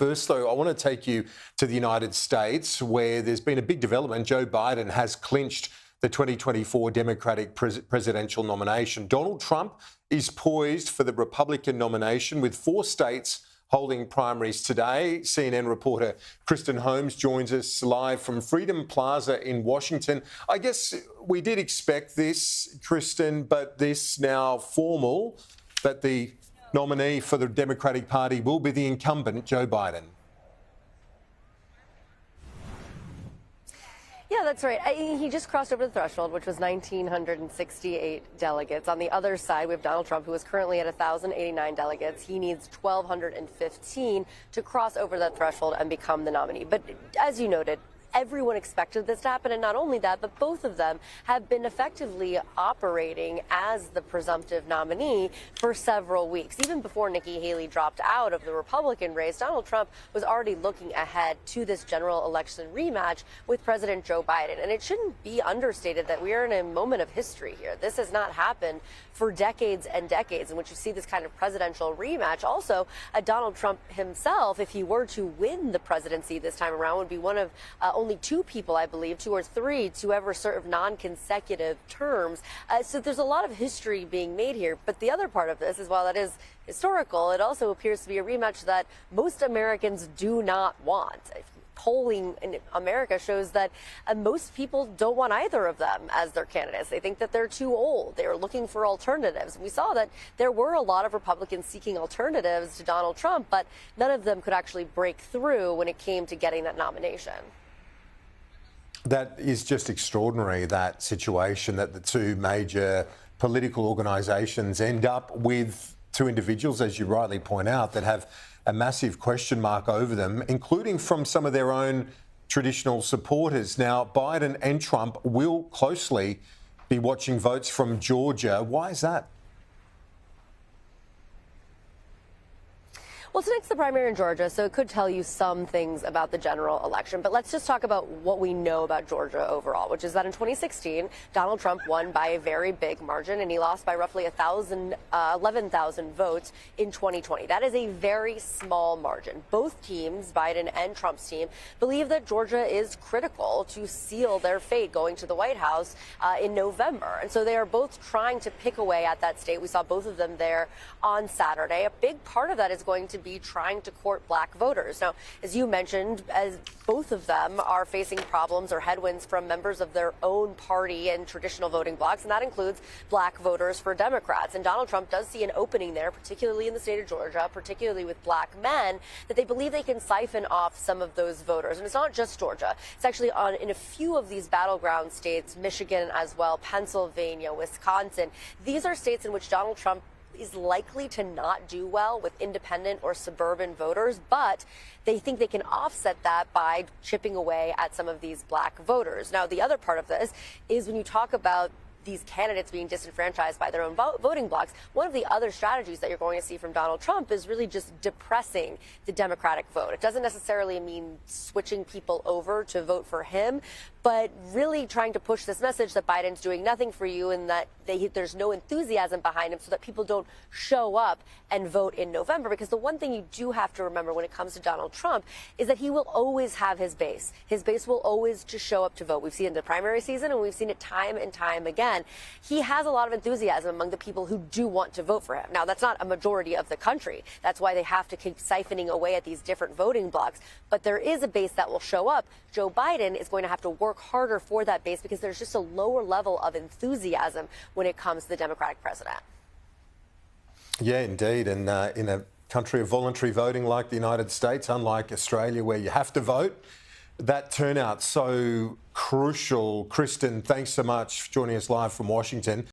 First, though, I want to take you to the United States, where there's been a big development. Joe Biden has clinched the 2024 Democratic presidential nomination. Donald Trump is poised for the Republican nomination, with 4 states holding primaries today. CNN reporter Kristen Holmes joins us live from Freedom Plaza in Washington. I guess we did expect this, Kristen, but this now formal that the nominee for the Democratic Party will be the incumbent, Joe Biden. Yeah, that's right. He just crossed over the threshold, which was 1,968 delegates. On the other side, we have Donald Trump, who is currently at 1,089 delegates. He needs 1,215 to cross over that threshold and become the nominee. But as you noted, everyone expected this to happen, and not only that, but both of them have been effectively operating as the presumptive nominee for several weeks. Even before Nikki Haley dropped out of the Republican race, Donald Trump was already looking ahead to this general election rematch with President Joe Biden. And it shouldn't be understated that we are in a moment of history here. This has not happened for decades and decades in which you see this kind of presidential rematch. Also, Donald Trump himself, if he were to win the presidency this time around, would be one of only 2 people, I believe, 2 or 3, to ever serve non-consecutive terms. So there's a lot of history being made here. But the other part of this is, while that is historical, it also appears to be a rematch that most Americans do not want. Polling in America shows that most people don't want either of them as their candidates. They think that they're too old. They're looking for alternatives. We saw that there were a lot of Republicans seeking alternatives to Donald Trump, but none of them could actually break through when it came to getting that nomination. That is just extraordinary, that situation, that the 2 major political organisations end up with 2 individuals, as you rightly point out, that have a massive question mark over them, including from some of their own traditional supporters. Now, Biden and Trump will closely be watching votes from Georgia. Why is that? Well, tonight's the primary in Georgia, so it could tell you some things about the general election. But let's just talk about what we know about Georgia overall, which is that in 2016, Donald Trump won by a very big margin, and he lost by roughly 11,000 votes in 2020. That is a very small margin. Both teams, Biden and Trump's team, believe that Georgia is critical to seal their fate going to the White House in November. And so they are both trying to pick away at that state. We saw both of them there on Saturday. A big part of that is going to be trying to court black voters. Now, as you mentioned, as both of them are facing problems or headwinds from members of their own party and traditional voting blocs, and that includes black voters for Democrats. And Donald Trump does see an opening there, particularly in the state of Georgia, particularly with black men, that they believe they can siphon off some of those voters. And it's not just Georgia. It's actually in a few of these battleground states, Michigan as well, Pennsylvania, Wisconsin. These are states in which Donald Trump is likely to not do well with independent or suburban voters, but they think they can offset that by chipping away at some of these black voters. Now, the other part of this is when you talk about these candidates being disenfranchised by their own voting blocs, one of the other strategies that you're going to see from Donald Trump is really just depressing the Democratic vote. It doesn't necessarily mean switching people over to vote for him, but really trying to push this message that Biden's doing nothing for you and that there's no enthusiasm behind him, so that people don't show up and vote in November. Because the one thing you do have to remember when it comes to Donald Trump is that he will always have his base. His base will always just show up to vote. We've seen it in the primary season, and we've seen it time and time again. He has a lot of enthusiasm among the people who do want to vote for him. Now, that's not a majority of the country. That's why they have to keep siphoning away at these different voting blocs. But there is a base that will show up. Joe Biden is going to have to work harder for that base because there's just a lower level of enthusiasm when it comes to the Democratic president. Yeah, indeed. And in a country of voluntary voting like the United States, unlike Australia where you have to vote, that turnout so crucial. Kristen, thanks so much for joining us live from Washington.